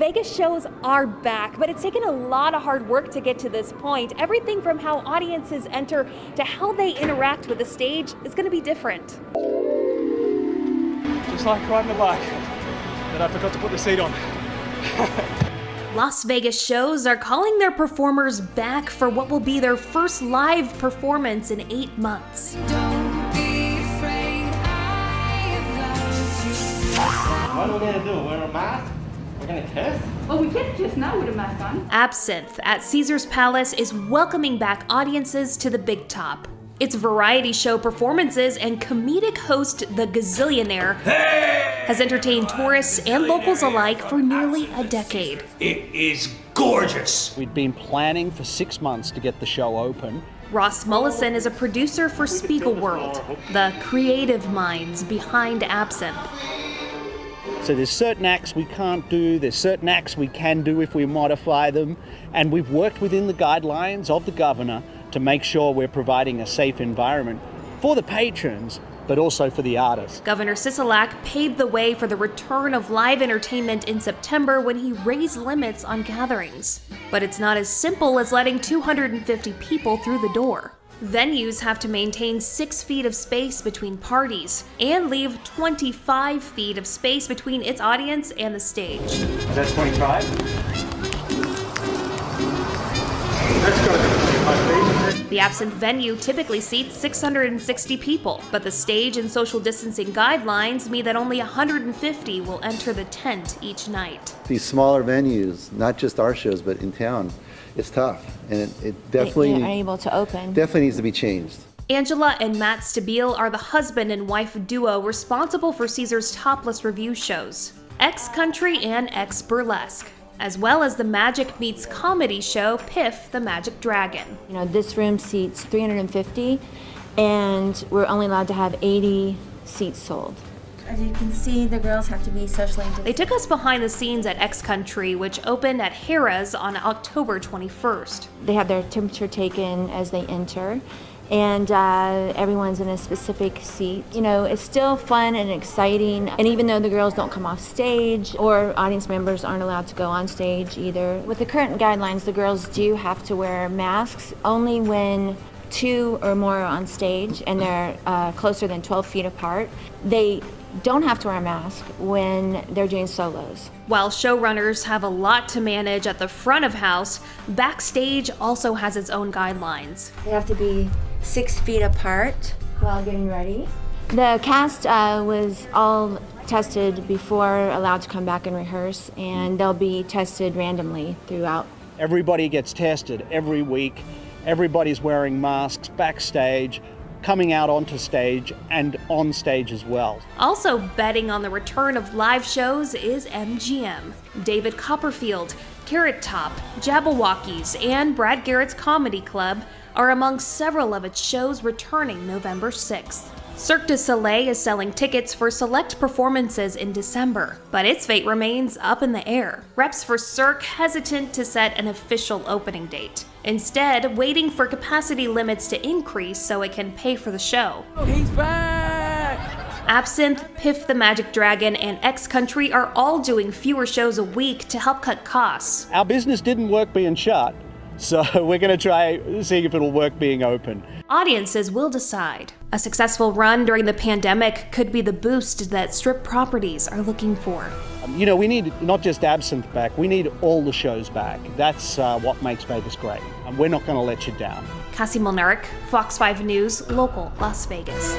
Vegas shows are back, but it's taken a lot of hard work to get to this point. Everything from how audiences enter to how they interact with the stage is going to be different. Just like riding a bike, but I forgot to put the seat on. Las Vegas shows are calling their performers back for what will be their first live performance in 8 months. What are we going to do? Wear a mask? We're going to kiss? Well, we can kiss now with a mask on. Absinthe at Caesars Palace is welcoming back audiences to the big top. Its variety show performances and comedic host The Gazillionaire has entertained tourists and locals alike for nearly a decade. It is gorgeous. We'd been planning for 6 months to get the show open. Ross Mullison is a producer for Spiegelworld, the creative minds behind Absinthe. So there's certain acts we can't do, there's certain acts we can do if we modify them, and we've worked within the guidelines of the governor to make sure we're providing a safe environment for the patrons, but also for the artists. Governor Sisolak paved the way for the return of live entertainment in September when he raised limits on gatherings. But it's not as simple as letting 250 people through the door. Venues have to maintain 6 feet of space between parties and leave 25 feet of space between its audience and the stage. Is that 25? The Absinthe venue typically seats 660 people, but the stage and social distancing guidelines mean that only 150 will enter the tent each night. These smaller venues, not just our shows, but in town, it's tough, and it definitely They aren't able to open. Definitely needs to be changed. Angela and Matt Stabile are the husband and wife duo responsible for Caesars topless review shows, X Country and X Burlesque, as well as the Magic Meets Comedy show Piff the Magic Dragon. You know, this room seats 350, and we're only allowed to have 80 seats sold. As you can see, the girls have to be socially distanced. They took us behind the scenes at X Country, which opened at Harrah's on October 21st. They have their temperature taken as they enter, and everyone's in a specific seat. You know, it's still fun and exciting, and even though the girls don't come off stage, or audience members aren't allowed to go on stage either, with the current guidelines, the girls do have to wear masks only when 2 or more are on stage and they're closer than 12 feet apart. They don't have to wear a mask when they're doing solos. While showrunners have a lot to manage at the front of house, backstage also has its own guidelines. They have to be 6 feet apart while getting ready. The cast was all tested before allowed to come back and rehearse, and they'll be tested randomly throughout. Everybody gets tested every week. Everybody's wearing masks backstage, coming out onto stage and on stage as well. Also betting on the return of live shows is MGM. David Copperfield, Carrot Top, Jabberwockies, and Brad Garrett's Comedy Club are among several of its shows returning November 6th. Cirque du Soleil is selling tickets for select performances in December, but its fate remains up in the air. Reps for Cirque hesitant to set an official opening date, instead waiting for capacity limits to increase so it can pay for the show. Oh, he's back! Absinthe, Piff the Magic Dragon, and X Country are all doing fewer shows a week to help cut costs. Our business didn't work being shut, so we're going to try seeing if it'll work being open. Audiences will decide. A successful run during the pandemic could be the boost that strip properties are looking for. You know, we need not just Absinthe back, we need all the shows back. That's what makes Vegas great. And we're not going to let you down. Cassie Molnarek, Fox 5 News, local Las Vegas.